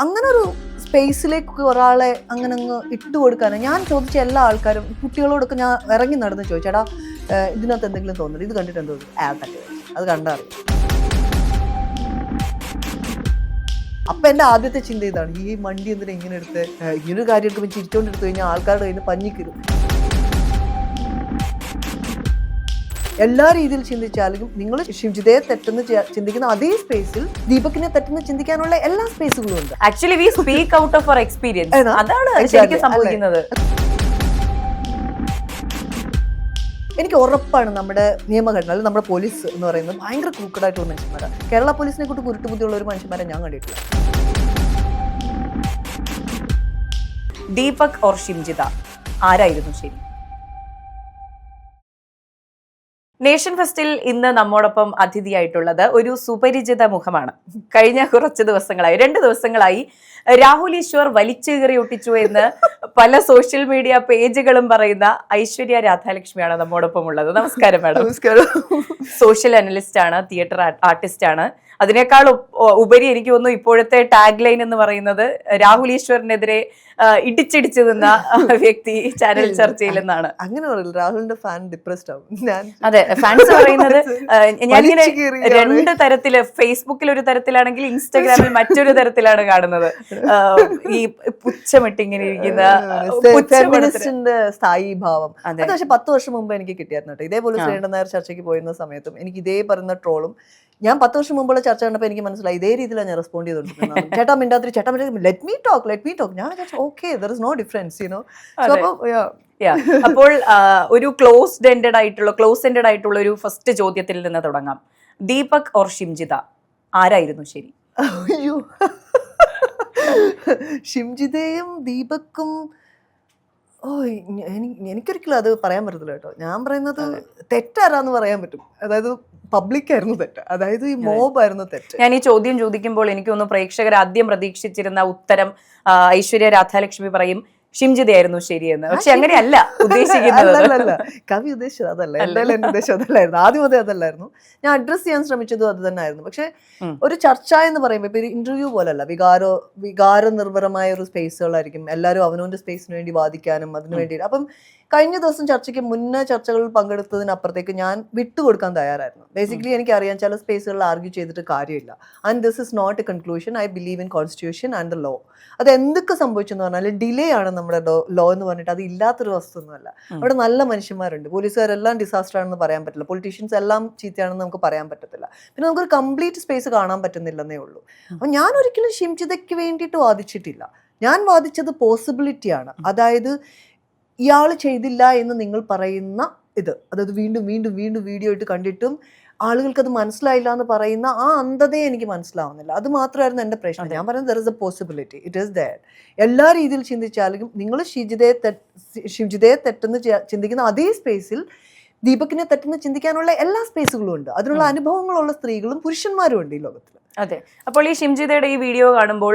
അങ്ങനെ ഒരു സ്പേസിലേക്ക് ഒരാളെ അങ്ങനെ അങ്ങ് ഇട്ട് കൊടുക്കാനാണ് ഞാൻ ചോദിച്ച എല്ലാ ആൾക്കാരും കുട്ടികളോടൊക്കെ ഞാൻ ഇറങ്ങി നടന്ന് ചോദിച്ചേടാ ഇതിനകത്ത് എന്തെങ്കിലും തോന്നുന്നു ഇത് കണ്ടിട്ട് എന്തോ അത് കണ്ടറിയും. അപ്പൊ എന്റെ ആദ്യത്തെ ചിന്ത ഇതാണ്, ഈ വണ്ടി എന്തിനാ ഇങ്ങനെ എടുത്ത് ഇങ്ങനൊരു കാര്യം എടുക്കുമ്പോൾ ചിരിച്ചോണ്ടെടുത്തു കഴിഞ്ഞാൽ ആൾക്കാരുടെ കയ്യിൽ നിന്ന് പഞ്ഞിക്കിരും. എല്ലാ രീതിയിൽ ചിന്തിച്ചാലും നിങ്ങൾ ഷിംജിതയെ തെറ്റെന്ന് ചിന്തിക്കുന്ന അതേ സ്പേസിൽ ദീപകിനെ തെറ്റെന്ന് ചിന്തിക്കാനുള്ള എല്ലാ സ്പേസുകളും ഉണ്ട്. Actually we speak out of our experience. അതാണ് ശരിക്കും സംഭവിക്കുന്നത്. എനിക്ക് ഉറപ്പാണ് നമ്മുടെ നിയമഘടന അല്ലെങ്കിൽ നമ്മുടെ പോലീസ് എന്ന് പറയുന്നത് ഭയങ്കര ക്രൂക്കഡായിട്ടുള്ള മനുഷ്യന്മാരാണ്. കേരള പോലീസിനെ കൂട്ട് കുരുട്ടുബുദ്ധിയുള്ള ഒരു മനുഷ്യന്മാരെ ഞാൻ കണ്ടിട്ടില്ല. ദീപക് ഓർ ഷിംജിത ആരായിരുന്നു ശരി? നേഷൻ ഫെസ്റ്റിൽ ഇന്ന് നമ്മോടൊപ്പം അതിഥിയായിട്ടുള്ളത് ഒരു സുപരിചിത മുഖമാണ്. കഴിഞ്ഞ കുറച്ച് ദിവസങ്ങളായി 2 ദിവസങ്ങളായി രാഹുൽ ഈശ്വർ വലിച്ചേറി ഒട്ടിച്ചു എന്ന് പല സോഷ്യൽ മീഡിയ പേജുകളും പറയുന്ന ഐശ്വര്യ രാധാലക്ഷ്മിയാണ് നമ്മോടൊപ്പം ഉള്ളത്. നമസ്കാരം മാഡം. നമസ്കാരം. സോഷ്യൽ അനലിസ്റ്റ് ആണ്, തിയേറ്റർ ആർട്ടിസ്റ്റ് ആണ്. അതിനേക്കാൾ ഉപരി എനിക്ക് തോന്നുന്നു ഇപ്പോഴത്തെ ടാഗ് ലൈൻ എന്ന് പറയുന്നത് രാഹുൽ ഈശ്വറിനെതിരെ ഇടിച്ചിടിച്ചു നിന്ന വ്യക്തി ചാനൽ ചർച്ചയിൽ നിന്നാണ്. അങ്ങനെ പറയില്ല, രാഹുലിന്റെ ഫാൻ ഡിപ്രസ്ഡ് ആവും. അതെ, ഫാൻസ് പറയുന്നത് ഞാനിങ്ങനെ 2 തരത്തില്, ഫേസ്ബുക്കിൽ ഒരു തരത്തിലാണെങ്കിൽ ഇൻസ്റ്റാഗ്രാമിൽ മറ്റൊരു തരത്തിലാണ് കാണുന്നത്. ഈ പുച്ഛമിട്ടിങ്ങനെ ഇരിക്കുന്ന സ്ഥായി ഭാവം. അത് പക്ഷെ 10 വർഷം മുമ്പ് എനിക്ക് കിട്ടിയായിരുന്നു കേട്ടോ. ഇതേപോലെ ശ്രീകണ്ഠൻ നായർ ചർച്ചയ്ക്ക് പോയിരുന്ന സമയത്തും എനിക്ക് ഇതേ പറയുന്ന ട്രോളും ഞാൻ 10 വർഷം മുമ്പുള്ള ചർച്ച കണ്ടപ്പോൾ എനിക്ക് മനസ്സിലായി ഇതേ രീതിയിലാണ് ഞാൻ റെസ്പോണ്ട് ചെയ്തോണ്ടിരുന്നത്. ചേട്ടാ മിണ്ടാത്രി, ചേട്ടാ ലെറ്റ് മീ ടോക്ക്. ഞാൻ okay, there is no difference, you know. അപ്പോൾ ഒരു ക്ലോസ് എൻഡഡ് ആയിട്ടുള്ള ഒരു ഫസ്റ്റ് ചോദ്യത്തിൽ നിന്ന് തുടങ്ങാം. ദീപക് ഓർ ഷിംജിത ആരായിരുന്നു ശരി? അയ്യോ, ഷിംജിതയും ദീപക്കും എനിക്കൊരിക്കലും അത് പറയാൻ പറ്റത്തില്ല കേട്ടോ. ഞാൻ പറയുന്നത് തെറ്റാരാന്ന് പറയാൻ പറ്റും. അതായത് പബ്ലിക് ആയിരുന്നു തെറ്റ്, അതായത് ഈ മോബ് ആയിരുന്നു തെറ്റ്. ഞാൻ ഈ ചോദ്യം ചോദിക്കുമ്പോൾ എനിക്ക് തോന്നുന്നു പ്രേക്ഷകർ ആദ്യം പ്രതീക്ഷിച്ചിരുന്ന ഉത്തരം ഐശ്വര്യ രാധാലക്ഷ്മി പറയും ഷിംജിതയായിരുന്നു ശരിയെന്ന്. പക്ഷെ അങ്ങനെയല്ല ഉദ്ദേശിക്കുന്നത്. കവി ഉദ്ദേശിച്ചത് അതല്ല, എന്തായാലും എന്റെ ഉദ്ദേശം അതല്ലായിരുന്നു. ആദ്യം അതേ അതല്ലായിരുന്നു. ഞാൻ അഡ്രസ് ചെയ്യാൻ ശ്രമിച്ചതും അത് തന്നെ ആയിരുന്നു. പക്ഷെ ഒരു ചർച്ച എന്ന് പറയുമ്പോൾ ഇപ്പൊ ഇന്റർവ്യൂ പോലല്ല, വികാര നിർഭരമായ ഒരു സ്പേസുകളായിരിക്കും. എല്ലാവരും അവനവന്റെ സ്പേസിന് വേണ്ടി വാദിക്കാനും അതിനു വേണ്ടി. അപ്പം കഴിഞ്ഞ ദിവസം ചർച്ചയ്ക്ക് മുന്നേ ചർച്ചകളിൽ പങ്കെടുത്തതിനപ്പുറത്തേക്ക് ഞാൻ വിട്ടുകൊടുക്കാൻ തയ്യാറായിരുന്നു. ബേസിക്കലി എനിക്കറിയാം ചില സ്പേസുകളിൽ ആർഗ്യൂ ചെയ്തിട്ട് കാര്യമില്ല. And this is not a conclusion. I believe in constitution and the law. അത് എന്തൊക്കെ സംഭവിച്ചെന്ന് പറഞ്ഞാൽ ഡിലേ ആണ് നമ്മുടെ ലോ എന്ന് പറഞ്ഞിട്ട് അത് ഇല്ലാത്തൊരു വസ്തുവൊന്നുമല്ല. അവിടെ നല്ല മനുഷ്യന്മാരുണ്ട്. പോലീസുകാരെല്ലാം ഡിസാസ്റ്റർ ആണെന്ന് പറയാൻ പറ്റില്ല, പൊളിറ്റീഷ്യൻസ് എല്ലാം ചീത്തയാണെന്ന് നമുക്ക് പറയാൻ പറ്റത്തില്ല. പിന്നെ നമുക്കൊരു കംപ്ലീറ്റ് സ്പേസ് കാണാൻ പറ്റുന്നില്ലെന്നേ ഉള്ളൂ. അപ്പം ഞാൻ ഒരിക്കലും ഷിംജിതയ്ക്ക് വേണ്ടിയിട്ട് വാദിച്ചിട്ടില്ല. ഞാൻ വാദിച്ചത് പോസിബിലിറ്റിയാണ്. അതായത് ഇയാൾ ചെയ്തില്ല എന്ന് നിങ്ങൾ പറയുന്ന അതായത് വീണ്ടും വീണ്ടും വീണ്ടും വീഡിയോ ഇട്ട് കണ്ടിട്ടും ആളുകൾക്കത് മനസ്സിലായില്ല എന്ന് പറയുന്ന ആ അന്ധതയെ എനിക്ക് മനസ്സിലാവുന്നില്ല. അത് മാത്രമായിരുന്നു എൻ്റെ പ്രശ്നം. ഞാൻ പറയുന്നത് there is a possibility, it is there. എല്ലാ രീതിയിൽ ചിന്തിച്ചാലും നിങ്ങൾ ഷിംജിതയെ തെറ്റെന്ന് ചിന്തിക്കുന്ന അതേ സ്പേസിൽ ദീപകിനെ തെറ്റെന്ന് ചിന്തിക്കാനുള്ള എല്ലാ സ്പേസുകളും ഉണ്ട്. അതിനുള്ള അനുഭവങ്ങളുള്ള സ്ത്രീകളും പുരുഷന്മാരും ഉണ്ട് ഈ ലോകത്തിൽ. അതെ. അപ്പോൾ ഈ ഷിംജിതയുടെ ഈ വീഡിയോ കാണുമ്പോൾ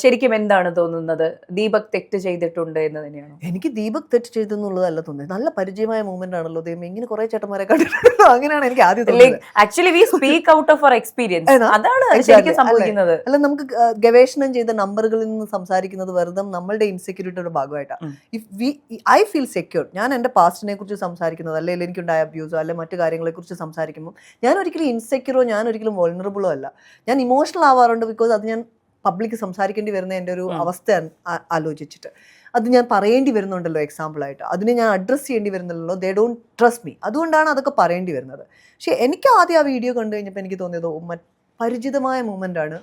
ശരിക്കും എന്താണ് തോന്നുന്നത്? ദീപക് തെറ്റ് ചെയ്തിട്ടുണ്ട് എന്ന് തന്നെയാണോ? എനിക്ക് ദീപക് തെറ്റ് ചെയ്തെന്നുള്ളതല്ല തോന്നുന്നത്. നല്ല പരിചയമായ മൂവ്മെന്റ് ആണല്ലോ ദൈവം. ഇങ്ങനെ കുറെ ചേട്ടന്മാരെ കണ്ടിട്ടുണ്ടോ? അങ്ങനെയാണ് എനിക്ക് ആദ്യം തോന്നുന്നത്. Actually we speak out of our experience. അതാണ് ശരിക്കും സംഭവിക്കുന്നത്. അല്ല, നമുക്ക് ഗവേഷണം ചെയ്ത നമ്പറുകളിൽ നിന്ന് സംസാരിക്കുന്നത് വെറുതെ നമ്മളുടെ ഇൻസെക്യൂരിറ്റിയുടെ ഭാഗമായിട്ടാണ്. I feel secure. ഞാൻ എൻ്റെ പാസ്റ്റിനെ കുറിച്ച് സംസാരിക്കുന്നത്, അല്ലെങ്കിൽ എനിക്കുണ്ടായ അബ്യൂസോ അല്ലെ മറ്റു കാര്യങ്ങളെ കുറിച്ച് സംസാരിക്കുമ്പോൾ ഞാൻ ഒരിക്കലും ഇൻസെക്യൂറോ ഞാൻ ഒരിക്കലും വൾണറബിളോ അല്ല. ഞാൻ ഇമോഷണൽ ആവാറുണ്ട്. ബിക്കോസ് അത് ഞാൻ പബ്ലിക് സംസാരിക്കേണ്ടി വരുന്ന എൻ്റെ ഒരു അവസ്ഥ ആലോചിച്ചിട്ട് അത് ഞാൻ പറയേണ്ടി വരുന്നുണ്ടല്ലോ എക്സാമ്പിളായിട്ട്. അതിനെ ഞാൻ അഡ്രസ്സ് ചെയ്യേണ്ടി വരുന്നില്ലല്ലോ. They don't trust me. അതുകൊണ്ടാണ് അതൊക്കെ പറയേണ്ടി വരുന്നത്. പക്ഷേ എനിക്ക് ആദ്യം ആ വീഡിയോ കണ്ടു കഴിഞ്ഞപ്പോൾ എനിക്ക് തോന്നിയത് പരിചിതമായ മൂവ്മെൻ്റ് ആണ്.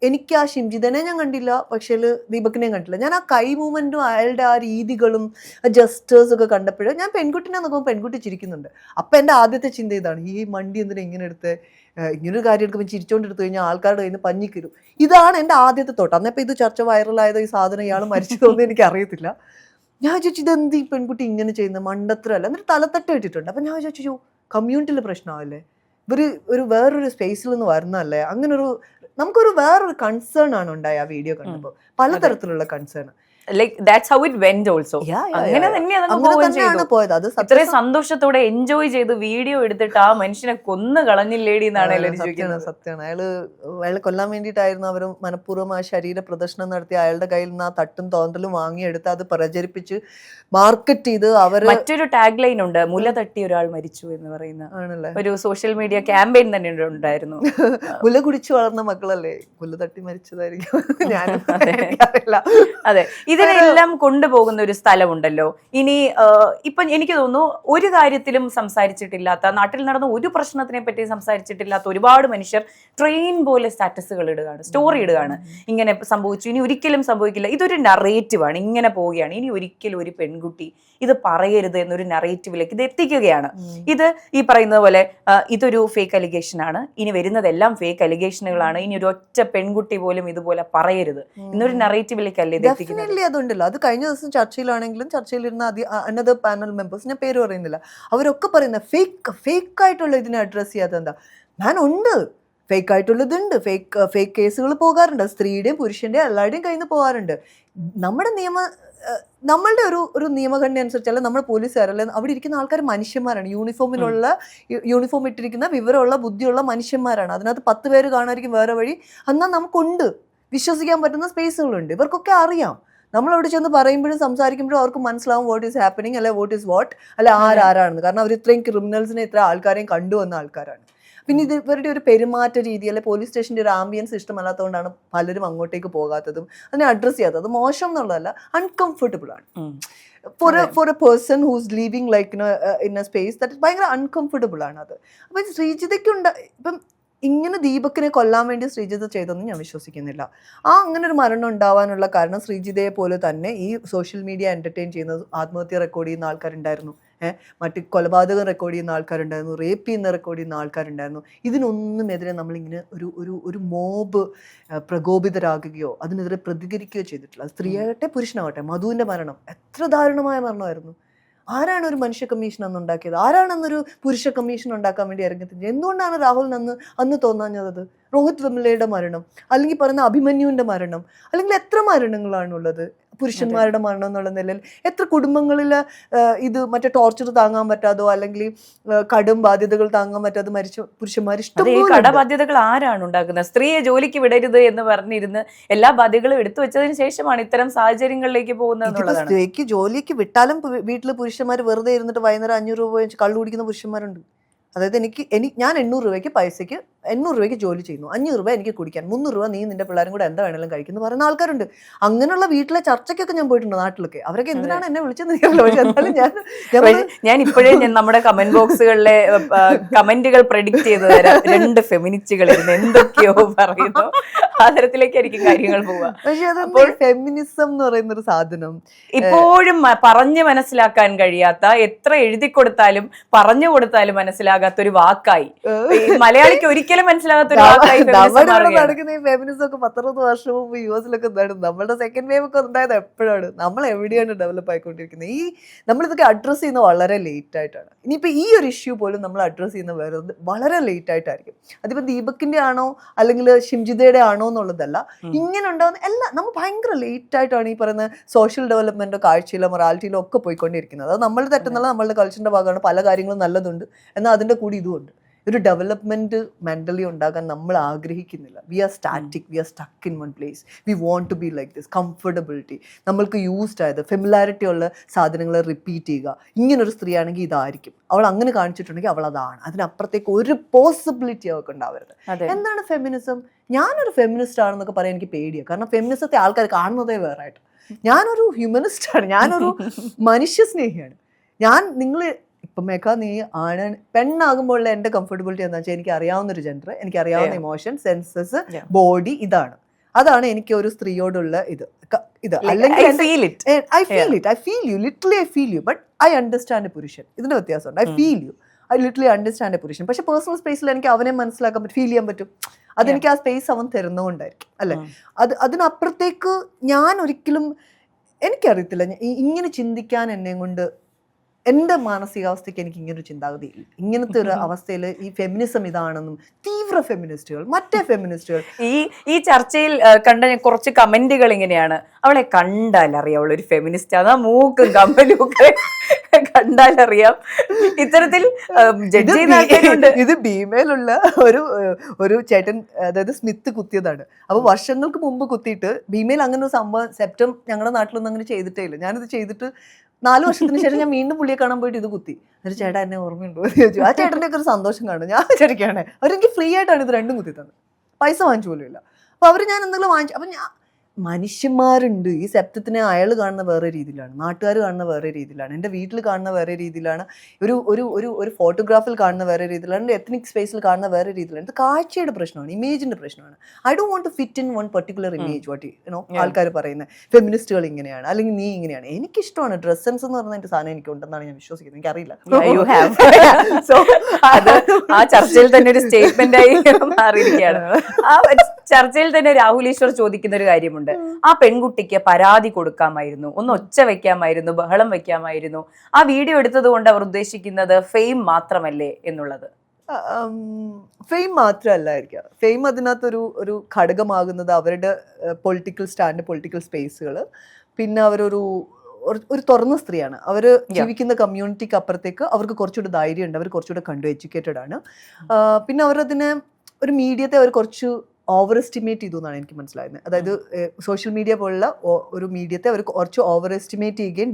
എനിക്ക് ആ ഷിംജിതനെ ഞാൻ കണ്ടില്ല, പക്ഷേ ദീപകിനെയും കണ്ടില്ല. ഞാൻ ആ കൈ മൂവ്മെൻറ്റും അയാളുടെ ആ രീതികളും ആ ജസ്റ്റേഴ്സും ഒക്കെ കണ്ടപ്പോഴും ഞാൻ പെൺകുട്ടിനെ നോക്കുമ്പോൾ പെൺകുട്ടി ചിരിക്കുന്നുണ്ട്. അപ്പം എൻ്റെ ആദ്യത്തെ ചിന്ത ഇതാണ്, ഈ വണ്ടി എന്തിനാ ഇങ്ങനെ എടുത്ത് ഇങ്ങനൊരു കാര്യം എടുക്കുമ്പോൾ ചിരിച്ചോണ്ടെടുത്തു കഴിഞ്ഞാൽ ആൾക്കാരുടെ കയ്യിൽ നിന്ന് പഞ്ഞിക്കിരും. ഇതാണ് എൻ്റെ ആദ്യത്തെ തോട്ട്. അന്നപ്പോൾ ഇത് ചർച്ച വൈറലായതോ ഈ സാധനം ഇയാൾ മരിച്ചതൊന്നും എനിക്ക് അറിയത്തില്ല. ഞാൻ ചോദിച്ചു ഇതെന്ത് ഈ പെൺകുട്ടി ഇങ്ങനെ ചെയ്യുന്നത്, മണ്ടത്തരമല്ല. എന്നിട്ട് തലത്തട്ട് ഇട്ടിട്ടുണ്ട്. അപ്പം ഞാൻ ചോദിച്ചു കമ്മ്യൂണിറ്റിയിൽ പ്രശ്നമാവല്ലേ, ഇവർ വേറൊരു സ്പേസിൽ നിന്ന് വരുന്നതല്ലേ? അങ്ങനൊരു നമുക്കൊരു വേറൊരു കൺസേൺ ആണ് ഉണ്ടായി ആ വീഡിയോ കണ്ടപ്പോൾ, പലതരത്തിലുള്ള concern. Like that's how it went also. അങ്ങനെ തന്നെ അതങ്ങ് പോവുകയും ചെയ്തു. പോയത് അത് ഇത്രയും സന്തോഷത്തോടെ എൻജോയ് ചെയ്ത് വീഡിയോ എടുത്തിട്ട് ആ മനുഷ്യനെ കൊന്നു കളഞ്ഞില്ലേടി എന്നാണ് എല്ലാവരും ചോദിക്കുന്നത്. സത്യമാണ്. അയാളെ കൊല്ലാൻ വേണ്ടിയിട്ടായിരുന്നു അവർ മനഃപൂർവ്വം ആ ശരീര പ്രദർശനം നടത്തി അയാളുടെ കയ്യിൽ നിന്ന് ആ തട്ടും തോന്നലും വാങ്ങിയെടുത്ത് അത് പ്രചരിപ്പിച്ച് മാർക്കറ്റ് ചെയ്ത് അവര്. മറ്റൊരു ടാഗ് ലൈൻ ഉണ്ട്, മുല തട്ടി ഒരാൾ മരിച്ചു എന്ന് പറയുന്ന ആണല്ലേ, ഒരു സോഷ്യൽ മീഡിയ ക്യാമ്പയിൻ തന്നെ ഉണ്ടായിരുന്നു. മുല കുടിച്ചു വളർന്ന മക്കളല്ലേ, മുല തട്ടി മരിച്ചതായിരിക്കും. അതെ, ഇതിനെല്ലാം കൊണ്ടുപോകുന്ന ഒരു സ്ഥലമുണ്ടല്ലോ. ഇനി ഇപ്പൊ എനിക്ക് തോന്നുന്നു ഒരു കാര്യത്തിലും സംസാരിച്ചിട്ടില്ലാത്ത, നാട്ടിൽ നടന്ന ഒരു പ്രശ്നത്തിനെ പറ്റി സംസാരിച്ചിട്ടില്ലാത്ത ഒരുപാട് മനുഷ്യർ ട്രെയിൻ പോലെ സ്റ്റാറ്റസുകൾ ഇടുകയാണ്, സ്റ്റോറി ഇടുകയാണ്. ഇങ്ങനെ സംഭവിച്ചു, ഇനി ഒരിക്കലും സംഭവിക്കില്ല. ഇതൊരു നറേറ്റീവാണ്, ഇങ്ങനെ പോവുകയാണ്. ഇനി ഒരിക്കലും ഒരു പെൺകുട്ടി ഇത് പറയരുത് എന്നൊരു നറേറ്റീവിലേക്ക് ഇത് എത്തിക്കുകയാണ്. ഇത് ഈ പറയുന്നത് പോലെ ഇതൊരു ഫേക്ക് അലിഗേഷൻ ആണ്, ഇനി വരുന്നതെല്ലാം ഫേക്ക് അലിഗേഷനുകളാണ്, ഇനി ഒരു ഒറ്റ പെൺകുട്ടി പോലും ഇതുപോലെ പറയരുത് എന്നൊരു നറേറ്റീവിലേക്കല്ലേ ഇത് എത്തിക്കുന്നത്. അതുണ്ടല്ലോ. അത് കഴിഞ്ഞ ദിവസം ചർച്ചയിലാണെങ്കിലും ചർച്ചയിലിരുന്ന അനദർ പാനൽ മെമ്പേഴ്സ്, ഞാൻ പേര് പറയുന്നില്ല, അവരൊക്കെ പറയുന്ന ഫേക്ക് ആയിട്ടുള്ള ഇതിനെ അഡ്രസ് ചെയ്യാത്ത എന്താ, ഞാൻ ഉണ്ട്, ഫേക്ക് ആയിട്ടുള്ളതുണ്ട്, ഫേക്ക് കേസുകൾ പോകാറുണ്ട്, സ്ത്രീയുടെയും പുരുഷന്റെയും എല്ലാവരുടെയും കയ്യിൽ നിന്ന് പോകാറുണ്ട്. നമ്മളുടെ ഒരു നിയമഘടന അനുസരിച്ചല്ല നമ്മൾ പോലീസുകാരല്ല, അവിടെ ഇരിക്കുന്ന ആൾക്കാർ മനുഷ്യന്മാരാണ്, യൂണിഫോം ഇട്ടിരിക്കുന്ന വിവരമുള്ള ബുദ്ധിയുള്ള മനുഷ്യന്മാരാണ്. അതിനകത്ത് 10 പേര് കാണുമായിരിക്കും വേറെ വഴി, എന്നാൽ നമുക്കുണ്ട്, വിശ്വസിക്കാൻ പറ്റുന്ന സ്പേസുകളുണ്ട്. ഇവർക്കൊക്കെ അറിയാം. നമ്മളവിടെ ചെന്ന് പറയുമ്പോഴും സംസാരിക്കുമ്പോഴും അവർക്ക് മനസ്സിലാവും വാട്ട് ഈസ് ഹാപ്പനിങ്, അല്ലെ വാട്ട് ഈസ് വാട്ട്, അല്ലെ ആരാണെന്ന്. കാരണം അവർ ഇത്രയും ക്രിമിനൽസിനെ ഇത്ര ആൾക്കാരെയും കണ്ടുവന്ന ആൾക്കാരാണ്. പിന്നെ ഇവരുടെ ഒരു പെരുമാറ്റ രീതി, അല്ലെ പോലീസ് സ്റ്റേഷൻ്റെ ഒരു ആംബിയൻസ് ഇഷ്ടമല്ലാത്തതുകൊണ്ടാണ് പലരും അങ്ങോട്ടേക്ക് പോകാത്തതും അതിനെ അഡ്രസ് ചെയ്യാത്തത്. മോശം എന്നുള്ളതല്ല, അൺകംഫർട്ടബിൾ ആണ് for a person who's living like in a space that ഭയങ്കര അൺകംഫർട്ടബിൾ ആണ് അത്. അപ്പം ശ്രീജിതയ്ക്കുണ്ട്, ഇപ്പം ഇങ്ങനെ ദീപക്കിനെ കൊല്ലാൻ വേണ്ടി ശ്രീജിത ചെയ്തെന്ന് ഞാൻ വിശ്വസിക്കുന്നില്ല. അങ്ങനെ ഒരു മരണം ഉണ്ടാവാനുള്ള കാരണം ശ്രീജിതയെ പോലെ തന്നെ ഈ സോഷ്യൽ മീഡിയ എൻ്റർടൈൻ ചെയ്യുന്നത്, ആത്മഹത്യ റെക്കോർഡ് ചെയ്യുന്ന ആൾക്കാരുണ്ടായിരുന്നു, മറ്റ് കൊലപാതകം റെക്കോർഡ് ചെയ്യുന്ന ആൾക്കാരുണ്ടായിരുന്നു, റേപ്പ് ചെയ്യുന്ന റെക്കോർഡ് ചെയ്യുന്ന ആൾക്കാരുണ്ടായിരുന്നു. ഇതിനൊന്നുമെതിരെ നമ്മളിങ്ങനെ ഒരു മോബ് പ്രകോപിതരാകുകയോ അതിനെതിരെ പ്രതികരിക്കുകയോ ചെയ്തിട്ടില്ല. സ്ത്രീയാകട്ടെ പുരുഷനാകട്ടെ. മധുവിൻ്റെ മരണം എത്ര ദാരുണമായ മരണമായിരുന്നു. ആരാണ് ഒരു മനുഷ്യ കമ്മീഷൻ അന്ന് ഉണ്ടാക്കിയത്? ആരാണെന്നൊരു പുരുഷ കമ്മീഷൻ ഉണ്ടാക്കാൻ വേണ്ടി ഇറങ്ങിത്തിരിച്ചത്? എന്തുകൊണ്ടാണ് രാഹുലിന് അന്ന് തോന്നാഞ്ഞത്? രോഹിത് വെമുലയുടെ മരണം, അല്ലെങ്കിൽ പറയുന്ന അഭിമന്യുവിൻ്റെ മരണം, അല്ലെങ്കിൽ എത്ര മരണങ്ങളാണുള്ളത് പുരുഷന്മാരുടെ മരണം എന്നുള്ള നിലയിൽ? എത്ര കുടുംബങ്ങളിൽ ഇത് മറ്റേ ടോർച്ചർ താങ്ങാൻ പറ്റാതോ അല്ലെങ്കിൽ കടും ബാധ്യതകൾ താങ്ങാൻ പറ്റാതെ മരിച്ച പുരുഷന്മാർ ഇഷ്ടം. കടബാധ്യതകൾ ആരാണ് ഉണ്ടാക്കുന്നത്? സ്ത്രീയെ ജോലിക്ക് വിടരുത് എന്ന് പറഞ്ഞിരുന്ന് എല്ലാ ബാധ്യതകളും എടുത്തു വെച്ചതിന് ശേഷമാണ് ഇത്തരം സാഹചര്യങ്ങളിലേക്ക് പോകുന്നത്. സ്ത്രീക്ക് ജോലിക്ക് വിട്ടാലും വീട്ടിൽ പുരുഷന്മാർ വെറുതെ ഇരുന്നിട്ട് വൈകുന്നേരം 500 രൂപ വെച്ച് കള്ളു കുടിക്കുന്ന പുരുഷന്മാരുണ്ട്. അതായത് ഞാൻ 800 രൂപയ്ക്ക് പൈസയ്ക്ക് 800 രൂപയ്ക്ക് ജോലി ചെയ്യുന്നു, 500 രൂപ എനിക്ക് കുടിക്കാൻ, 300 രൂപ നീ നിന്റെ പിള്ളേരും കൂടെ എന്താ വേണമെങ്കിലും കഴിക്കുന്നു പറയുന്ന ആൾക്കാരുണ്ട്. അങ്ങനെയുള്ള വീട്ടിലെ ചർച്ചയ്ക്കൊക്കെ ഞാൻ പോയിട്ടുണ്ട് നാട്ടിലൊക്കെ. അവരൊക്കെ എന്തിനാണ് എന്നെ വിളിച്ചെന്ന് അറിയില്ല. പക്ഷെ എന്നാലും ഞാൻ ഇപ്പോഴേ നമ്മുടെ കമന്റ് ബോക്സുകളിലെ കമന്റുകൾ പ്രെഡിക്റ്റ് ചെയ്ത് തരാം. 2 ഫെമിനിസ്റ്റുകൾ ഇരുന്ന് എന്തൊക്കെയോ പറയുന്നു, ആ തരത്തിലേക്കായിരിക്കും കാര്യങ്ങൾ പോവുക. പക്ഷെ അതപ്പോൾ ഫെമിനിസം എന്ന് പറയുന്ന ഒരു സാധനം ഇപ്പോഴും പറഞ്ഞു മനസ്സിലാക്കാൻ കഴിയാത്ത, എത്ര എഴുതി കൊടുത്താലും പറഞ്ഞു കൊടുത്താലും മനസ്സിലാകാത്ത ഒരു വാക്കായി, മലയാളിക്ക് ഒരിക്കലും മനസ്സിലാകാത്ത ഒരു വാക്കായി നടക്കുന്ന ഈ ഫെമിനിസം ഒക്കെ 10-20 വർഷം മുമ്പ് US-ലൊക്കെ ഉണ്ടായിരുന്നു. നമ്മളുടെ സെക്കൻഡ് വേവ് ഒക്കെ ഉണ്ടായത് എപ്പോഴാണ്? നമ്മൾ എവിടെയാണ് ഡെവലപ്പ് ആയിക്കൊണ്ടിരിക്കുന്നത്? നമ്മളിതൊക്കെ അഡ്രസ്സ് ചെയ്യുന്നത് വളരെ ലേറ്റ് ആയിട്ടാണ്. ഇനിയിപ്പോൾ ഈ ഒരു ഇഷ്യൂ പോലും നമ്മൾ അഡ്രസ്സ് ചെയ്യുന്നത് വളരെ ലേറ്റ് ആയിട്ടായിരിക്കും. അതിപ്പോൾ ദീപക്കിന്റെ ആണോ അല്ലെങ്കിൽ ഷിംജിതയുടെ ആണോ എന്നുള്ളതല്ല, ഇങ്ങനെ ഉണ്ടാകുന്ന എല്ലാം നമ്മൾ ഭയങ്കര ലേറ്റ് ആയിട്ടാണ് ഈ പറയുന്ന സോഷ്യൽ ഡെവലപ്മെന്റോ കാഴ്ചയിലോ മൊറാലിറ്റിയിലോ ഒക്കെ പോയിക്കൊണ്ടിരിക്കുന്നത്. അത് നമ്മൾ തെറ്റുന്നുള്ള നമ്മളുടെ കൾച്ചറിന്റെ ഭാഗമാണ്. പല കാര്യങ്ങളും നല്ലതുണ്ട്, എന്നാൽ അതിന്റെ കൂടി ഇതുമുണ്ട്. ഒരു ഡെവലപ്മെന്റ് മെന്റലി ഉണ്ടാകാൻ നമ്മൾ ആഗ്രഹിക്കുന്നില്ല. We are static, we are stuck in one place. We want to be like this. Comfortability, നമ്മൾക്ക് യൂസ്ഡ് ആയത്, ഫെമിലാരിറ്റി ഉള്ള സാധനങ്ങൾ റിപ്പീറ്റ് ചെയ്യുക. ഇങ്ങനൊരു സ്ത്രീ ആണെങ്കിൽ ഇതായിരിക്കും, അവൾ അങ്ങനെ കാണിച്ചിട്ടുണ്ടെങ്കിൽ അവൾ അതാണ്, അതിനപ്പുറത്തേക്ക് ഒരു പോസിബിലിറ്റി അവർക്ക് ഉണ്ടാവരുത്. എന്താണ് ഫെമിനിസം? ഞാനൊരു ഫെമിനിസ്റ്റ് ആണെന്നൊക്കെ പറയാൻ എനിക്ക് പേടിയാണ്. കാരണം ഫെമിനിസത്തെ ആൾക്കാർ കാണുന്നതേ വേറെ ആയിട്ട്. ഞാനൊരു ഹ്യൂമനിസ്റ്റാണ്, ഞാനൊരു മനുഷ്യ സ്നേഹിയാണ്. നിങ്ങൾ ഇപ്പം മേഘ, നീ പെണ്ണാകുമ്പോഴുള്ള എൻ്റെ കംഫർട്ടബിലിറ്റി എന്താ വെച്ചാൽ എനിക്ക് അറിയാവുന്നൊരു ജെൻഡർ, എനിക്ക് അറിയാവുന്ന ഇമോഷൻ, സെൻസസ്, ബോഡി, അതാണ് എനിക്ക് ഒരു സ്ത്രീയോടുള്ള ഇത്. അല്ലെങ്കിൽ I feel you but I understand A പുരുഷൻ. ഇതിന്റെ വ്യത്യാസമുണ്ട്. I feel you, I literally understand A പുരുഷൻ. പക്ഷെ പേഴ്സണൽ സ്പേസിൽ എനിക്ക് അവനെ മനസ്സിലാക്കാൻ പറ്റും, ഫീൽ ചെയ്യാൻ പറ്റും. അതെനിക്ക് ആ സ്പേസ് അവൻ തരുന്നതുകൊണ്ടായിരിക്കും, അല്ലെ? അതിനപ്പുറത്തേക്ക് ഞാൻ ഒരിക്കലും, എനിക്കറിയത്തില്ല, ഇങ്ങനെ ചിന്തിക്കാൻ എന്നെ കൊണ്ട് എൻ്റെ മാനസികാവസ്ഥയ്ക്ക് എനിക്ക് ഇങ്ങനൊരു ചിന്താഗതി ഇല്ല. ഇങ്ങനത്തെ ഒരു അവസ്ഥയിൽ ഈ ഫെമിനിസം ഇതാണെന്നും തീവ്ര ഫെമിനിസ്റ്റുകൾ മറ്റേ ഫെമിനിസ്റ്റുകൾ ഈ ചർച്ചയിൽ കണ്ട കുറച്ച് കമന്റുകൾ ഇങ്ങനെയാണ്, അവളെ കണ്ടാൽ അറിയാം അവളൊരു ഫെമിനിസ്റ്റ് ആണ്, മൂക്കും കമ്മലും ഒക്കെ കണ്ടാൽ അറിയാം. ഇത്തരത്തിൽ ജഡ്ജ് ചെയ്യുന്ന ആൾക്കാരുണ്ട്. ഇത് ഭീമയിലുള്ള ഒരു ചേട്ടൻ, അതായത് സ്മിത്ത് കുത്തിയതാണ്. അപ്പൊ വർഷങ്ങൾക്ക് മുമ്പ് കുത്തിയിട്ട് ഭീമയിൽ അങ്ങനെ ഒരു സംഭവം സെപ്റ്റം ഞങ്ങളുടെ നാട്ടിലൊന്നും അങ്ങനെ ചെയ്തിട്ടേ ഇല്ല. ഞാനിത് ചെയ്തിട്ട് 4 വർഷത്തിന് ശേഷം ഞാൻ വീണ്ടും പുള്ളിയെ കാണാൻ പോയിട്ട് ഇത് കുത്തി. ഒരു ചേട്ടാ എന്നെ ഓർമ്മയുണ്ടോ എന്ന് ചോദിച്ചു. ആ ചേട്ടൻ്റെ ഒക്കെ ഒരു സന്തോഷം കാണും. ഞാൻ ശരിക്കാണ് അവരെനിക്ക് ഫ്രീ ആയിട്ടാണ് ഇത് രണ്ടും കുത്തി തന്നത്, പൈസ വാങ്ങിച്ചു പോലും ഇല്ല. അപ്പൊ അവർ ഞാൻ എന്തെങ്കിലും വാങ്ങിച്ചു. അപ്പൊ ഞാൻ മനുഷ്യന്മാരുണ്ട്. ഈ സെപ്റ്റത്തിനെ അയാൾ കാണുന്ന വേറെ രീതിയിലാണ്, നാട്ടുകാർ കാണുന്ന വേറെ രീതിയിലാണ്, എൻ്റെ വീട്ടിൽ കാണുന്ന വേറെ രീതിയിലാണ്, ഒരു ഒരു ഒരു ഒരു ഫോട്ടോഗ്രാഫിൽ കാണുന്ന വേറെ രീതിയിലാണ്, എൻ്റെ എത്നിക് സ്പേസിൽ കാണുന്ന വേറെ രീതിയിലാണ്. ഇത് കാഴ്ചയുടെ പ്രശ്നമാണ്, ഇമേജിന്റെ പ്രശ്നമാണ്. I don't want to fit in one particular image. What ആൾക്കാർ പറയുന്നത് ഫെമിനിസ്റ്റുകൾ ഇങ്ങനെയാണ് അല്ലെങ്കിൽ നീ ഇങ്ങനെയാണ്. എനിക്കിഷ്ടമാണ് ഡ്രസ് സെൻസ് എന്ന് പറഞ്ഞ എൻ്റെ സാധനം എനിക്കുണ്ടെന്നാണ് ഞാൻ വിശ്വസിക്കുന്നത്. എനിക്കറിയില്ല. സോ അത് ആ ചർച്ചയിൽ തന്നെ ഒരു സ്റ്റേറ്റ്മെന്റ് ആയി മാറിയിരിക്കുകയാണ്. ആ ചർച്ചയിൽ തന്നെ രാഹുൽ ഈശ്വർ ചോദിക്കുന്ന ഒരു കാര്യമുണ്ട്, ആ പെൺകുട്ടിക്ക് പരാതി കൊടുക്കാമായിരുന്നു, ഒന്ന് ഒച്ച വെക്കാമായിരുന്നു, ബഹളം വെക്കാമായിരുന്നു. ആ വീഡിയോ എടുത്തത് കൊണ്ട് അവർ ഉദ്ദേശിക്കുന്നത് ഫെയിം മാത്രമല്ലേ എന്നുള്ളത്. ഫെയിം മാത്രമല്ലായിരിക്കാം. ഫെയിം അതിനകത്തൊരു ഘടകമാകുന്നത് അവരുടെ പൊളിറ്റിക്കൽ സ്റ്റാൻഡ്, പൊളിറ്റിക്കൽ സ്പേസുകൾ. പിന്നെ അവരൊരു തുറന്ന സ്ത്രീയാണ്. അവർ ജീവിക്കുന്ന കമ്മ്യൂണിറ്റിക്ക് അപ്പുറത്തേക്ക് അവർക്ക് കുറച്ചുകൂടെ ധൈര്യമുണ്ട്, അവർ കുറച്ചുകൂടെ എഡ്യൂക്കേറ്റഡ് ആണ്. പിന്നെ അവരതിനെ ഒരു മീഡിയത്തെ അവർ കുറച്ച് ഓവർ എസ്റ്റിമേറ്റ് ചെയ്തു എന്നാണ് എനിക്ക് മനസ്സിലായത്. അതായത് സോഷ്യൽ മീഡിയ പോലുള്ള ഒരു മീഡിയത്തെ അവർ കുറച്ച് ഓവർ എസ്റ്റിമേറ്റ് ചെയ്യുകയും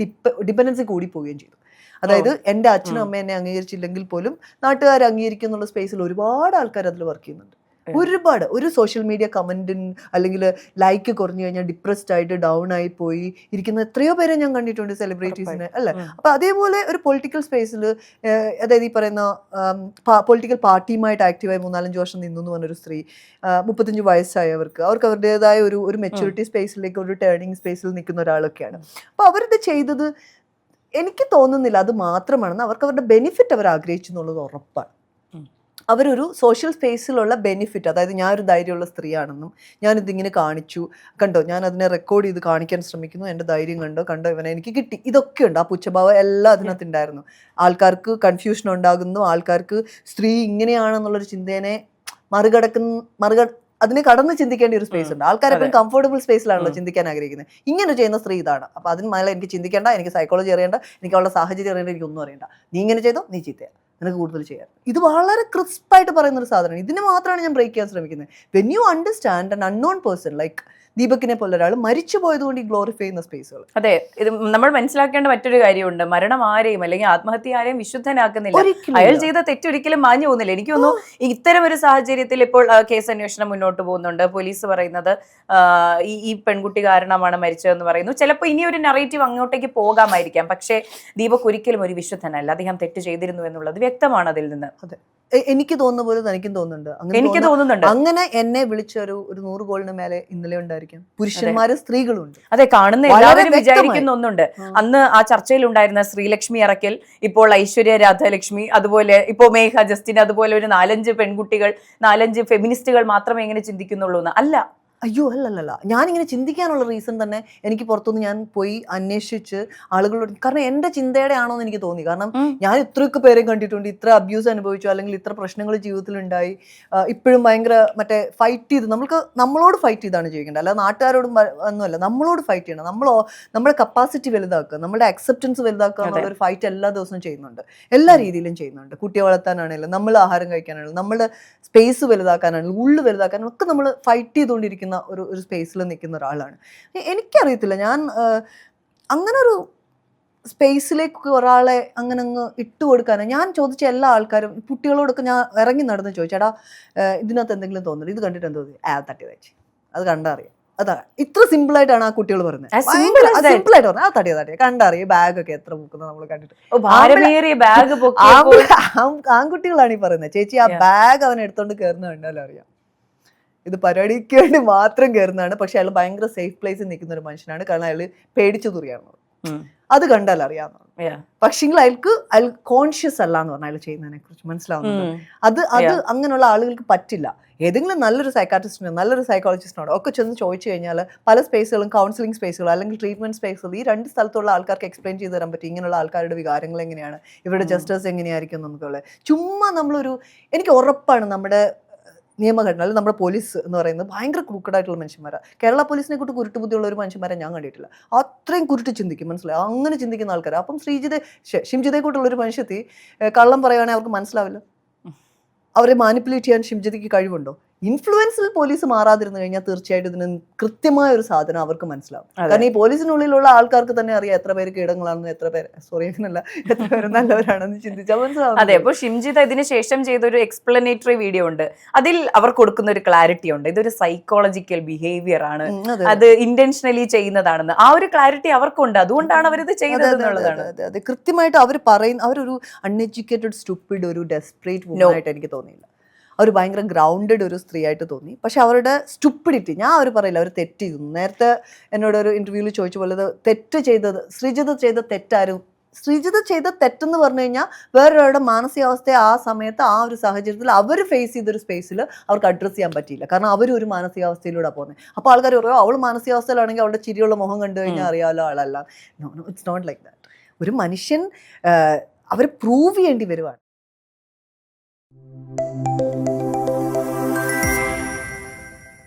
ഡിപ്പെൻഡൻസി കൂടി പോവുകയും ചെയ്തു. അതായത് എൻ്റെ അച്ഛനും അമ്മ എന്നെ അംഗീകരിച്ചില്ലെങ്കിൽ പോലും നാട്ടുകാർ അംഗീകരിക്കും എന്നുള്ള സ്പേസിൽ ഒരുപാട് ആൾക്കാർ അതിൽ വർക്ക് ചെയ്യുന്നുണ്ട്. ഒരുപാട് ഒരു സോഷ്യൽ മീഡിയ കമന്റിന് അല്ലെങ്കിൽ ലൈക്ക് കുറഞ്ഞു കഴിഞ്ഞാൽ ഡിപ്രസ്ഡ് ആയിട്ട് ഡൗൺ ആയി പോയി ഇരിക്കുന്ന എത്രയോ പേരെ ഞാൻ കണ്ടിട്ടുണ്ട്, സെലിബ്രിറ്റീസിനെ അല്ലേ. അപ്പൊ അതേപോലെ ഒരു പൊളിറ്റിക്കൽ സ്പേസിൽ, അതായത് ഈ പറയുന്ന പൊളിറ്റിക്കൽ പാർട്ടിയുമായിട്ട് ആക്റ്റീവായി 3-4 വർഷം നിന്നു എന്ന് പറഞ്ഞൊരു സ്ത്രീ, 35 വയസ്സായവർക്ക്, അവർക്ക് അവരുടേതായ ഒരു മെച്യൂരിറ്റി സ്പേസിലേക്ക്, ഒരു ടേണിംഗ് സ്പേസിൽ നിൽക്കുന്ന ഒരാളൊക്കെയാണ്. അപ്പൊ അവരിത് ചെയ്തത് എനിക്ക് തോന്നുന്നില്ല അത് മാത്രമാണെന്ന്. അവർക്ക് അവരുടെ ബെനിഫിറ്റ് അവർ ആഗ്രഹിച്ചു എന്നുള്ളത് ഉറപ്പാണ്. അവരൊരു സോഷ്യൽ സ്പേസിലുള്ള ബെനിഫിറ്റ്, അതായത് ഞാനൊരു ധൈര്യമുള്ള സ്ത്രീയാണെന്നും ഞാനിതിങ്ങനെ കാണിച്ചു, കണ്ടോ ഞാൻ അതിനെ റെക്കോർഡ് ചെയ്ത് കാണിക്കാൻ ശ്രമിക്കുന്നു, എൻ്റെ ധൈര്യം കണ്ടോ ഇവനെ എനിക്ക് കിട്ടി, ഇതൊക്കെ ഉണ്ട്. ആ പുച്ഛഭാവം എല്ലാം അതിനകത്ത് ഉണ്ടായിരുന്നു. ആൾക്കാർക്ക് കൺഫ്യൂഷൻ ഉണ്ടാകുന്നു, ആൾക്കാർക്ക് സ്ത്രീ ഇങ്ങനെയാണെന്നുള്ളൊരു ചിന്തേനെ അതിനെ കടന്ന് ചിന്തിക്കേണ്ട ഒരു സ്പേസ് ഉണ്ട്. ആൾക്കാരെപ്പോഴും കംഫർട്ടബിൾ സ്പേസിലാണല്ലോ ചിന്തിക്കാൻ ആഗ്രഹിക്കുന്നത്. ഇങ്ങനെ ചെയ്യുന്ന സ്ത്രീ ഇതാണ്. അപ്പൊ അതിന് മേലെ എനിക്ക് ചിന്തിക്കേണ്ട, എനിക്ക് സൈക്കോളജി അറിയേണ്ട, എനിക്ക് അവളുടെ സാഹചര്യം അറിയേണ്ട, എനിക്കൊന്നും അറിയണ്ട. നീ ഇങ്ങനെ ചെയ്തോ, നീ ചീത്തയാ, നിനക്ക് കൂടുതൽ ചെയ്യാം. ഇത് വളരെ ക്രിസ്പായിട്ട് പറയുന്ന ഒരു സാധനമാണ്. ഇതിനെ മാത്രമാണ് ഞാൻ ബ്രേക്ക് ചെയ്യാൻ ശ്രമിക്കുന്നത്. When you understand an unknown person like ദീപകിനെ പോലെ ഒരാൾ മരിച്ചു പോയതുകൊണ്ട് ഈ ഗ്ലോറിഫൈ ചെയ്യുന്ന സ്പേസുകൾ. അതെ, ഇത് നമ്മൾ മനസ്സിലാക്കേണ്ട മറ്റൊരു കാര്യമുണ്ട്. മരണം ആരെയും അല്ലെങ്കിൽ ആത്മഹത്യ ആരെയും വിശുദ്ധനാക്കുന്നില്ല. അയാൾ ചെയ്ത തെറ്റൊരിക്കലും മാഞ്ഞു പോകുന്നില്ല. എനിക്ക് തോന്നുന്നു ഇത്തരം ഒരു സാഹചര്യത്തിൽ ഇപ്പോൾ കേസ് അന്വേഷണം മുന്നോട്ട് പോകുന്നുണ്ട്. പോലീസ് പറയുന്നത് ഈ പെൺകുട്ടി കാരണമാണ് മരിച്ചതെന്ന് പറയുന്നു. ചിലപ്പോൾ ഇനി ഒരു നറേറ്റീവ് അങ്ങോട്ടേക്ക് പോകാമായിരിക്കാം. പക്ഷേ ദീപക് ഒരിക്കലും ഒരു വിശുദ്ധനല്ല. അദ്ദേഹം തെറ്റ് ചെയ്തിരുന്നു എന്നുള്ളത് വ്യക്തമാണ് അതിൽ നിന്ന്. അതെ, എനിക്ക് തോന്നുന്ന പോലെ എനിക്കും തോന്നുന്നുണ്ട്. എനിക്ക് തോന്നുന്നുണ്ട് അങ്ങനെ എന്നെ വിളിച്ച ഒരു 100 ഗോളിന് മേലെ ഇന്നലെ ഉണ്ടായിരിക്കും. പുരുഷന്മാരും സ്ത്രീകളും ഉണ്ട്. അതെ, കാണുന്ന എല്ലാവരും വിചാരിക്കുന്ന ഒന്നുണ്ട്. അന്ന് ആ ചർച്ചയിൽ ഉണ്ടായിരുന്ന ശ്രീലക്ഷ്മി അറക്കൽ, ഇപ്പോൾ ഐശ്വര്യ രാധാലക്ഷ്മി, അതുപോലെ ഇപ്പോൾ മേഘ ജസ്റ്റിൻ, അതുപോലെ ഒരു 4-5 പെൺകുട്ടികൾ, 4-5 ഫെമിനിസ്റ്റുകൾ മാത്രമേ എങ്ങനെ ചിന്തിക്കുന്നുള്ളൂ എന്ന്. അല്ല, അയ്യോ അല്ലല്ല, ഞാനിങ്ങനെ ചിന്തിക്കാനുള്ള റീസൺ തന്നെ എനിക്ക് പുറത്തുനിന്ന് ഞാൻ പോയി അന്വേഷിച്ച് ആളുകളോട്, കാരണം എൻ്റെ ചിന്തയുടെ ആണോ എന്ന് എനിക്ക് തോന്നി. കാരണം ഞാൻ ഇത്രയൊക്കെ പേരെ കണ്ടിട്ടുണ്ട്, ഇത്ര അബ്യൂസ് അനുഭവിച്ചു, അല്ലെങ്കിൽ ഇത്ര പ്രശ്നങ്ങൾ ജീവിതത്തിലുണ്ടായി, ഇപ്പോഴും ഭയങ്കര ഫൈറ്റ് ചെയ്ത് നമ്മളോട് ഫൈറ്റ് ചെയ്താണ് ജീവിക്കേണ്ടത്, അല്ലാതെ നാട്ടുകാരോടും ഒന്നുമല്ല. നമ്മളോട് ഫൈറ്റ് ചെയ്യണം. നമ്മുടെ കപ്പാസിറ്റി വലുതാക്കുക, നമ്മുടെ അക്സെപ്റ്റൻസ് വലുതാക്കുക എന്നുള്ള ഒരു ഫൈറ്റ് എല്ലാ ദിവസവും ചെയ്യുന്നുണ്ട്, എല്ലാ രീതിയിലും ചെയ്യുന്നുണ്ട്. കുട്ടിയെ വളർത്താനാണെങ്കിലും, നമ്മൾ ആഹാരം കഴിക്കാനാണെങ്കിലും, നമ്മുടെ സ്പേസ് വലുതാക്കാനാണെങ്കിലും, ഉള്ളു വലുതാക്കാനും ഒക്കെ നമ്മൾ ഫൈറ്റ് ചെയ്തുകൊണ്ടിരിക്കുന്ന ഒരു സ്പേസിൽ നിൽക്കുന്ന ഒരാളാണ്. എനിക്കറിയത്തില്ല, ഞാൻ അങ്ങനെ ഒരു സ്പേസിലേക്ക് ഒരാളെ അങ്ങനെ അങ്ങ് ഇട്ടുകൊടുക്കാൻ. ഞാൻ ചോദിച്ച എല്ലാ ആൾക്കാരും, കുട്ടികളോടൊക്കെ ഞാൻ ഇറങ്ങി നടന്ന് ചോദിച്ചേടാ ഇതിനകത്ത് എന്തെങ്കിലും തോന്നുന്നു, ഇത് കണ്ടിട്ട് എന്തോ തട്ടി വെച്ച്, അത് കണ്ടറിയാം. അതാ ഇത്ര സിമ്പിൾ ആയിട്ടാണ് ആ കുട്ടികൾ പറയുന്നത്. സിമ്പിൾ ആയിട്ട് പറഞ്ഞത്, തട്ടിയ കണ്ടറിയാം, ബാഗൊക്കെ എത്ര മുക്കുന്നത് നമ്മൾ കണ്ടിട്ട്. ആൺകുട്ടികളാണ് ഈ പറയുന്നത്, ചേച്ചി ആ ബാഗ് അവൻ എടുത്തോണ്ട് കയറുന്ന കണ്ടാലും അറിയാം ഇത് പരിപാടിക്ക് വേണ്ടി മാത്രം കയറുന്നതാണ്. പക്ഷെ അയാൾ ഭയങ്കര സേഫ് പ്ലേസിൽ നിൽക്കുന്ന ഒരു മനുഷ്യനാണ്. കാരണം അയാൾ പേടിച്ചു തുറിയാണ്. അത് കണ്ടാൽ അറിയാവുന്ന. പക്ഷെങ്കിൽ അയാൾക്ക് കോൺഷ്യസ് അല്ല എന്ന് പറഞ്ഞാൽ അയാൾ ചെയ്യുന്നതിനെ കുറിച്ച് മനസ്സിലാവുന്നുണ്ട്. അത് അങ്ങനെയുള്ള ആളുകൾക്ക് പറ്റില്ല. ഏതെങ്കിലും നല്ലൊരു സൈക്കാട്രിസ്റ്റിനോ നല്ലൊരു സൈക്കോളജിസ്റ്റിനോടോ ഒക്കെ ചെന്ന് ചോദിച്ചു കഴിഞ്ഞാൽ പല സ്പേസുകളും കൗൺസിലിംഗ് സ്പേസുകളും അല്ലെങ്കിൽ ട്രീറ്റ്മെന്റ് സ്പേസുകളും ഈ രണ്ട് സ്ഥലത്തുള്ള ആൾക്കാർക്ക് എക്സ്പ്ലെയിൻ ചെയ്ത് തരാൻ പറ്റും. ഇങ്ങനെയുള്ള ആൾക്കാരുടെ വികാരങ്ങൾ എങ്ങനെയാണ്, ഇവരുടെ ജസ്റ്റേഴ്സ് എങ്ങനെയായിരിക്കും നമുക്കുള്ളത്. ചുമ്മാ നമ്മളൊരു, എനിക്ക് ഉറപ്പാണ് നമ്മുടെ നിയമഘടന അല്ലെങ്കിൽ നമ്മുടെ പോലീസ് എന്ന് പറയുന്നത് ഭയങ്കര ക്രൂക്കഡായിട്ടുള്ള മനുഷ്യന്മാരാണ്. കേരള പോലീസിനെ കൂട്ട് കുരുട്ട് ബുദ്ധിയുള്ള ഒരു മനുഷ്യന്മാരെ ഞാൻ കണ്ടിട്ടില്ല. അത്രയും കുരുട്ട് ചിന്തിക്കും, മനസ്സിലായി, അങ്ങനെ ചിന്തിക്കുന്ന ആൾക്കാർ. അപ്പം ഷിംജിതയെ കൂട്ടുള്ള ഒരു മനുഷ്യത്തി കള്ളം പറയുകയാണെങ്കിൽ അവർക്ക് മനസ്സിലാവില്ല. അവരെ മാനിപ്പുലേറ്റ് ചെയ്യാൻ ഷിംജിതയ്ക്ക് കഴിവുണ്ടോ? ഇൻഫ്ലുവൻസിൽ പോലീസ് മാറാതിരുന്നു കഴിഞ്ഞാൽ തീർച്ചയായിട്ടും ഇതിന് കൃത്യമായ ഒരു സാധനം അവർക്ക് മനസ്സിലാവും. കാരണം ഈ പോലീസിനുള്ളിലുള്ള ആൾക്കാർക്ക് തന്നെ അറിയാം എത്ര പേര് കീടങ്ങളാണെന്ന്, എത്ര പേര് എത്ര പേര് നല്ലവരാണെന്ന് ചിന്തിച്ചാൽ മനസ്സിലാവും. അതെ, അപ്പോൾ ഷിംജിത ഇതിന് ശേഷം ചെയ്തൊരു എക്സ്പ്ലനേറ്ററി വീഡിയോ ഉണ്ട്. അതിൽ അവർ കൊടുക്കുന്ന ഒരു ക്ലാരിറ്റി ഉണ്ട്. ഇതൊരു സൈക്കോളജിക്കൽ ബിഹേവിയർ ആണ്, അത് ഇന്റൻഷനലി ചെയ്യുന്നതാണെന്ന്. ആ ഒരു ക്ലാരിറ്റി അവർക്കുണ്ട്. അതുകൊണ്ടാണ് അവരിത് ചെയ്യുന്നത് എന്നുള്ളതാണ്. അതെ, കൃത്യമായിട്ട് അവർ പറയുന്ന, അവരൊരു അൺഎഡ്യൂക്കേറ്റഡ് സ്റ്റുപ്പിഡ് ഒരു ഡെസ്പറേറ്റ് വുമൺ ആയിട്ട് എനിക്ക് തോന്നിയില്ല. അവർ ഭയങ്കര ഗ്രൗണ്ടഡ് ഒരു സ്ത്രീ ആയിട്ട് തോന്നി. പക്ഷെ അവരുടെ സ്റ്റുപ്പിഡിറ്റി, ഞാൻ അവർ പറയില്ല അവർ തെറ്റ് ചെയ്തു. നേരത്തെ എന്നോട് ഒരു ഇന്റർവ്യൂവിൽ ചോദിച്ച പോലെ തെറ്റ് ചെയ്തത് ശ്രീജിത്ത് ചെയ്ത തെറ്റാരും, ശ്രീജിത്ത് ചെയ്ത തെറ്റെന്ന് പറഞ്ഞു കഴിഞ്ഞാൽ വേറൊരാളുടെ മാനസികാവസ്ഥയെ ആ സമയത്ത് ആ ഒരു സാഹചര്യത്തിൽ അവർ ഫേസ് ചെയ്തൊരു സ്പേസിൽ അവർക്ക് അഡ്രസ്സ് ചെയ്യാൻ പറ്റിയില്ല. കാരണം അവരൊരു മാനസികാവസ്ഥയിലൂടെ പോകുന്നത്. അപ്പോൾ ആൾക്കാർ പറയും അവൾ മാനസികാവസ്ഥയിലാണെങ്കിൽ അവളുടെ ചിരിയുള്ള മുഖം കണ്ടു കഴിഞ്ഞാൽ അറിയാമല്ലോ ആളല്ല. No, it's not like that. ഒരു മനുഷ്യൻ അവർ പ്രൂവ് ചെയ്യേണ്ടി വരുവാണ്.